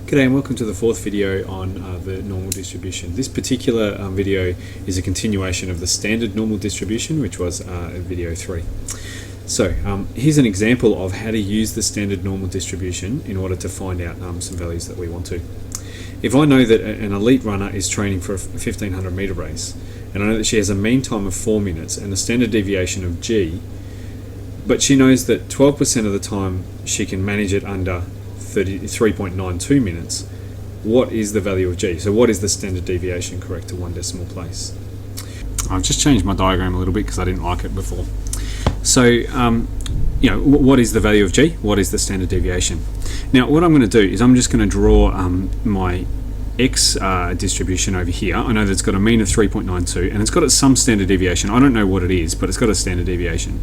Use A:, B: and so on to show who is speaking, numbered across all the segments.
A: G'day and welcome to the fourth video on the normal distribution. This particular video is a continuation of the standard normal distribution, which was video 3. So here's an example of how to use the standard normal distribution in order to find out some values that we want to. If I know that an elite runner is training for a 1500 meter race, and I know that she has a mean time of 4 minutes and a standard deviation of G, but she knows that 12% of the time she can manage it under 3.92 minutes, what is the value of G? So what is the standard deviation correct to one decimal place? I've just changed my diagram a little bit because I didn't like it before. So, what is the value of G? What is the standard deviation? Now, what I'm going to do is I'm just going to draw my X distribution over here. I know that it's got a mean of 3.92 and it's got some standard deviation. I don't know what it is, but it's got a standard deviation.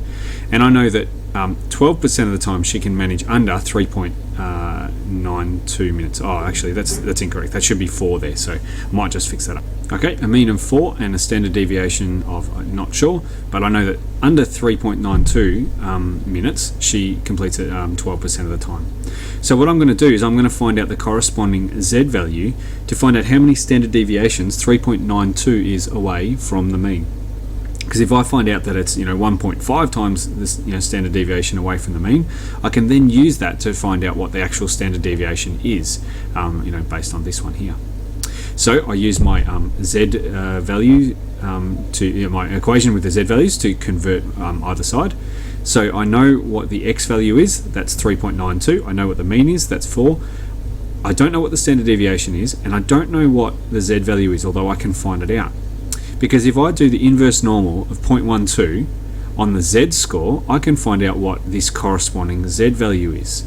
A: And I know that 12% of the time she can manage under 3.92 minutes. Oh, actually, that's incorrect. That should be 4 there, so I might just fix that up. Okay, a mean of 4 and a standard deviation of, I'm not sure, but I know that under 3.92 minutes, she completes it 12% of the time. So what I'm going to do is I'm going to find out the corresponding Z value to find out how many standard deviations 3.92 is away from the mean. Because if I find out that it's 1.5 times this standard deviation away from the mean, I can then use that to find out what the actual standard deviation is, based on this one here. So I use my Z value my equation with the Z values to convert either side. So I know what the X value is, that's 3.92. I know what the mean is, that's 4. I don't know what the standard deviation is, and I don't know what the Z value is, although I can find it out. Because if I do the inverse normal of 0.12 on the Z score, I can find out what this corresponding Z value is.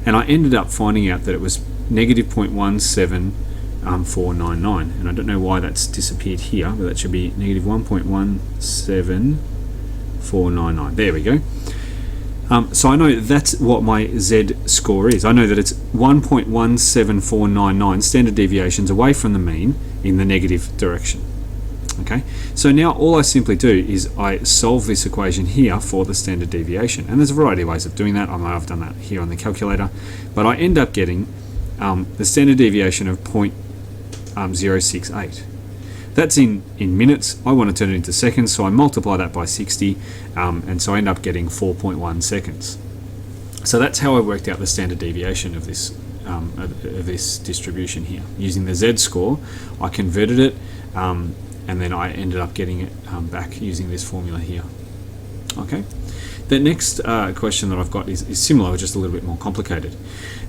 A: And I ended up finding out that it was negative 0.17499. And I don't know why that's disappeared here, but that should be negative 1.17499. There we go. So I know that's what my Z score is. I know that it's 1.17499 standard deviations away from the mean in the negative direction. Okay, so now all I simply do is I solve this equation here for the standard deviation, and there's a variety of ways of doing that. I've done that here on the calculator, but I end up getting the standard deviation of 0.068. That's in minutes. I want to turn it into seconds, so I multiply that by 60, and so I end up getting 4.1 seconds. So that's how I worked out the standard deviation of this distribution here. Using the Z score, I converted it, and then I ended up getting it back using this formula here. Okay. The next question that I've got is similar, just a little bit more complicated.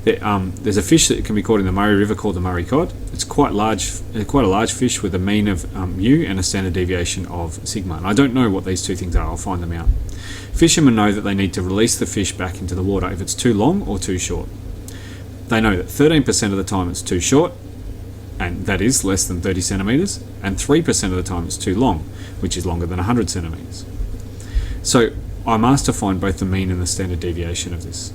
A: There's a fish that can be caught in the Murray River called the Murray cod. It's quite a large fish with a mean of mu and a standard deviation of sigma. And I don't know what these two things are. I'll find them out. Fishermen know that they need to release the fish back into the water if it's too long or too short. They know that 13% of the time it's too short, and that is less than 30 centimeters, and 3% of the time it's too long, which is longer than 100 centimeters. So I'm asked to find both the mean and the standard deviation of this.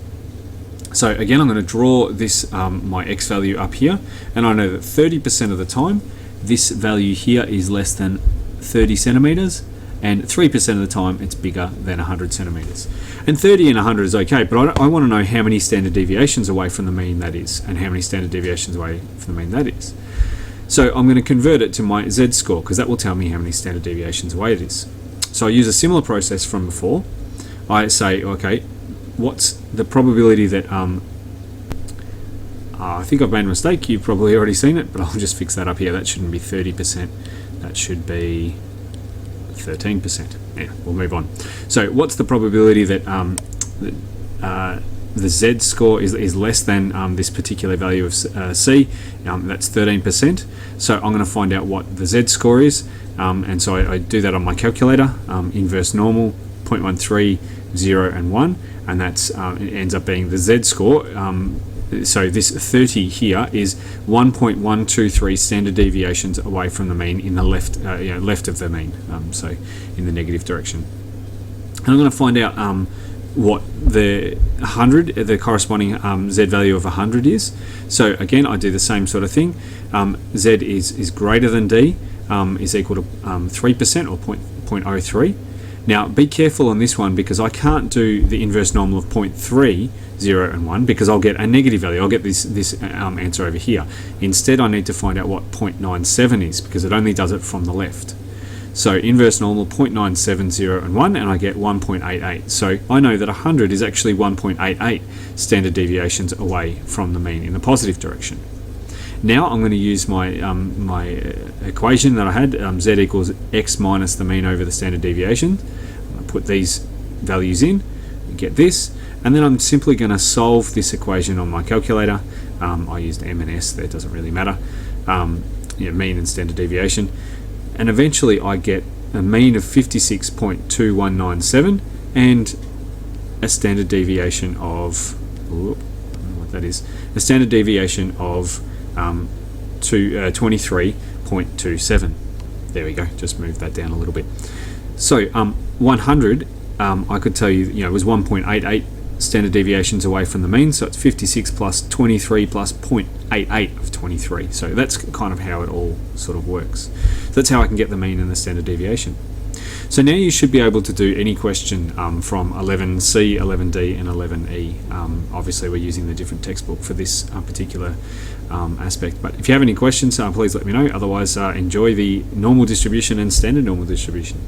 A: So again, I'm going to draw this my X value up here, and I know that 30% of the time this value here is less than 30 centimeters, and 3% of the time it's bigger than 100 centimeters. And 30 and 100 is okay, but I want to know how many standard deviations away from the mean that is, and how many standard deviations away from the mean that is. So I'm going to convert it to my Z score, because that will tell me how many standard deviations away it is. So I use a similar process from before. I say, okay, what's the probability that I think I've made a mistake. You've probably already seen it, but I'll just fix that up here. That shouldn't be 30%. That should be 13%. Yeah, we'll move on. So what's the probability that the Z score is less than this particular value of C? That's 13%. So I'm going to find out what the Z score is, and so I do that on my calculator. Inverse normal, 0.13, 0, and 1, and that's it ends up being the Z score. So this 30 here is 1.123 standard deviations away from the mean in the left of the mean, so in the negative direction. And I'm going to find out what the corresponding Z value of 100 is. So again, I do the same sort of thing. Z is greater than D, is equal to 3% or 0.03. Now be careful on this one, because I can't do the inverse normal of 0.3 0 and 1, because I'll get a negative value. I'll get this answer over here. Instead, I need to find out what 0.97 is, because it only does it from the left. So inverse normal, 0.97, 0 and 1, and I get 1.88. So I know that 100 is actually 1.88 standard deviations away from the mean in the positive direction. Now I'm going to use my equation that I had, z equals x minus the mean over the standard deviation. I'm going to put these values in and get this, and then I'm simply going to solve this equation on my calculator. I used M and S there, it doesn't really matter. Mean and standard deviation. And eventually I get a mean of 56.2197 and a standard deviation of, I don't know what that is, a standard deviation of 23.27. There we go, just move that down a little bit. So 100, I could tell you, it was 1.88 standard deviations away from the mean, so it's 56 plus 23 plus 0.88 of 23. So that's kind of how it all sort of works. So that's how I can get the mean and the standard deviation. So now you should be able to do any question from 11C, 11D and 11E. Obviously we're using the different textbook for this particular aspect, but if you have any questions, please let me know. Otherwise, enjoy the normal distribution and standard normal distribution.